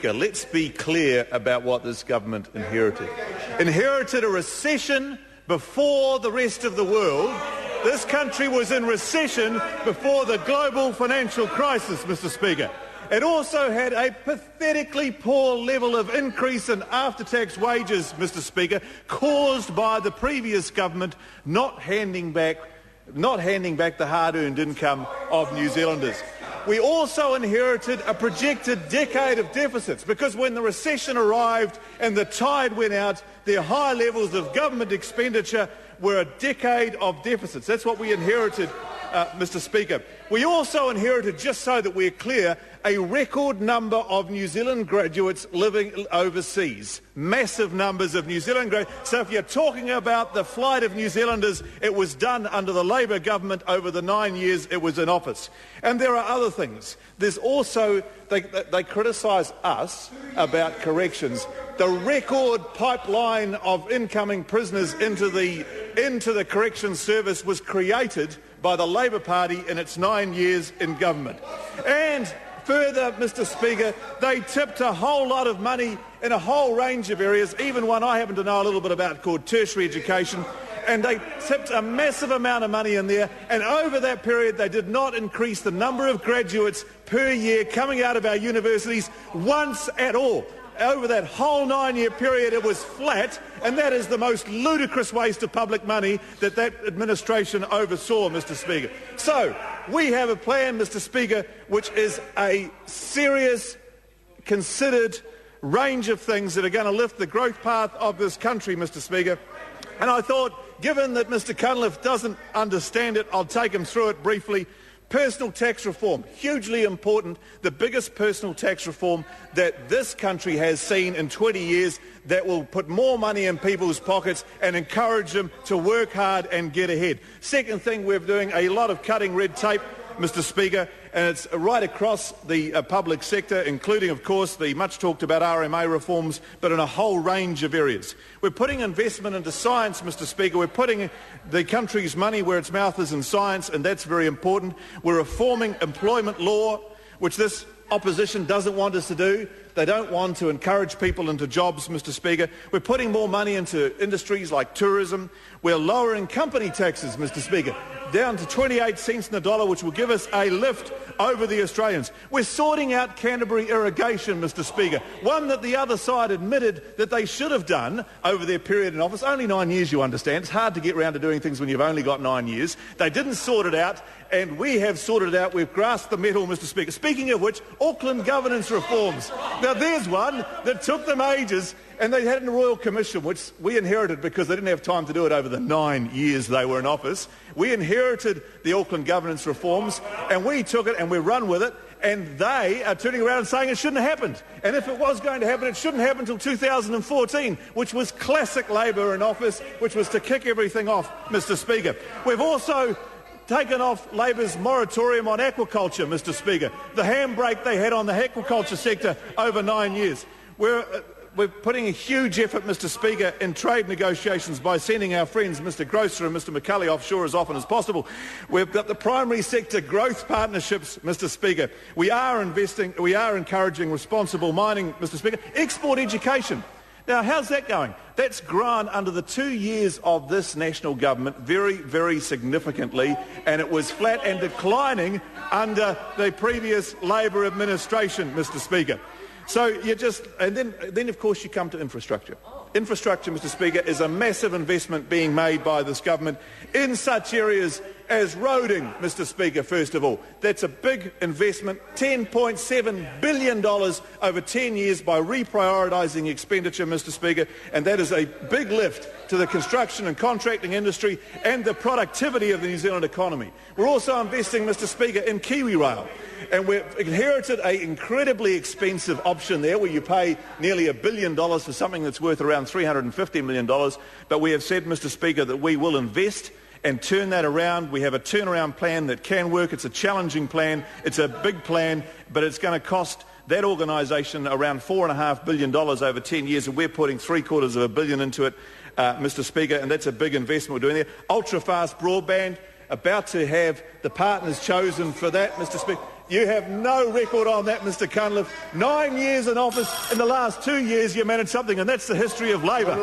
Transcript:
Let's be clear about what this government inherited. Inherited a recession before the rest of the world. This country was in recession before the global financial crisis, Mr. Speaker. It also had a pathetically poor level of increase in after-tax wages, Mr. Speaker, caused by the previous government not handing back the hard-earned income of New Zealanders. We also inherited a projected decade of deficits because when the recession arrived and the tide went out, their high levels of government expenditure were a decade of deficits. That's what we inherited, Mr. Speaker. We also inherited, just so that we're clear, a record number of New Zealand graduates living overseas. Massive numbers of New Zealand graduates. So if you're talking about the flight of New Zealanders, it was done under the Labour government over the 9 years it was in office. And there are other things. There's also, they criticise us about corrections. The record pipeline of incoming prisoners into the corrections service was created by the Labour Party in its 9 years in government. And further, Mr. Speaker, they tipped a whole lot of money in a whole range of areas, even one I happen to know a little bit about called tertiary education, and they tipped a massive amount of money in there, and over that period they did not increase the number of graduates per year coming out of our universities once at all. Over that whole 9-year period it was flat, and that is the most ludicrous waste of public money that administration oversaw, Mr. Speaker. So we have a plan, Mr. Speaker, which is a serious, considered range of things that are going to lift the growth path of this country, Mr. Speaker. And I thought, given that Mr. Cunliffe doesn't understand it, I'll take him through it briefly. Personal tax reform, hugely important, the biggest personal tax reform that this country has seen in 20 years that will put more money in people's pockets and encourage them to work hard and get ahead. Second thing, we're doing a lot of cutting red tape, Mr. Speaker, and it's right across the public sector, including, of course, the much-talked-about RMA reforms, but in a whole range of areas. We're putting investment into science, Mr. Speaker. We're putting the country's money where its mouth is in science, and that's very important. We're reforming employment law, which this opposition doesn't want us to do. They don't want to encourage people into jobs, Mr. Speaker. We're putting more money into industries like tourism. We're lowering company taxes, Mr. Speaker, down to 28 cents in the dollar, which will give us a lift over the Australians. We're sorting out Canterbury irrigation, Mr. Speaker, one that the other side admitted that they should have done over their period in office. Only 9 years, you understand. It's hard to get round to doing things when you've only got 9 years. They didn't sort it out, and we have sorted it out. We've grasped the metal, Mr. Speaker. Speaking of which, Auckland governance reforms. Now, there's one that took them ages, and they had a Royal Commission, which we inherited because they didn't have time to do it over the 9 years they were in office. We inherited the Auckland governance reforms, and we took it and we run with it, and they are turning around and saying it shouldn't have happened. And if it was going to happen, it shouldn't happen until 2014, which was classic Labour in office, which was to kick everything off, Mr. Speaker. We've also taken off Labour's moratorium on aquaculture, Mr. Speaker, the handbrake they had on the aquaculture sector over 9 years. We're putting a huge effort, Mr. Speaker, in trade negotiations by sending our friends Mr. Grosser and Mr. McCulley offshore as often as possible. We've got the primary sector growth partnerships, Mr. Speaker. We are encouraging responsible mining, Mr. Speaker. Export education. Now, how's that going? That's grown under the 2 years of this national government very, very significantly, and it was flat and declining under the previous Labour administration, Mr. Speaker. So then of course you come to infrastructure. Infrastructure, Mr. Speaker, is a massive investment being made by this government in such areas as roading, Mr. Speaker, first of all. That's a big investment, $10.7 billion over 10 years by reprioritising expenditure, Mr. Speaker, and that is a big lift to the construction and contracting industry and the productivity of the New Zealand economy. We're also investing, Mr. Speaker, in Kiwi Rail, and we've inherited an incredibly expensive option there where you pay nearly $1 billion for something that's worth around $350 million, but we have said, Mr. Speaker, that we will invest and turn that around. We have a turnaround plan that can work. It's a challenging plan. It's a big plan, but it's going to cost that organisation around $4.5 billion over 10 years, and we're putting $750 million into it, Mr. Speaker, and that's a big investment we're doing there. Ultra-fast broadband, about to have the partners chosen for that, Mr. Speaker. You have no record on that, Mr Cunliffe. 9 years in office. In the last 2 years you managed something, and that's the history of Labor.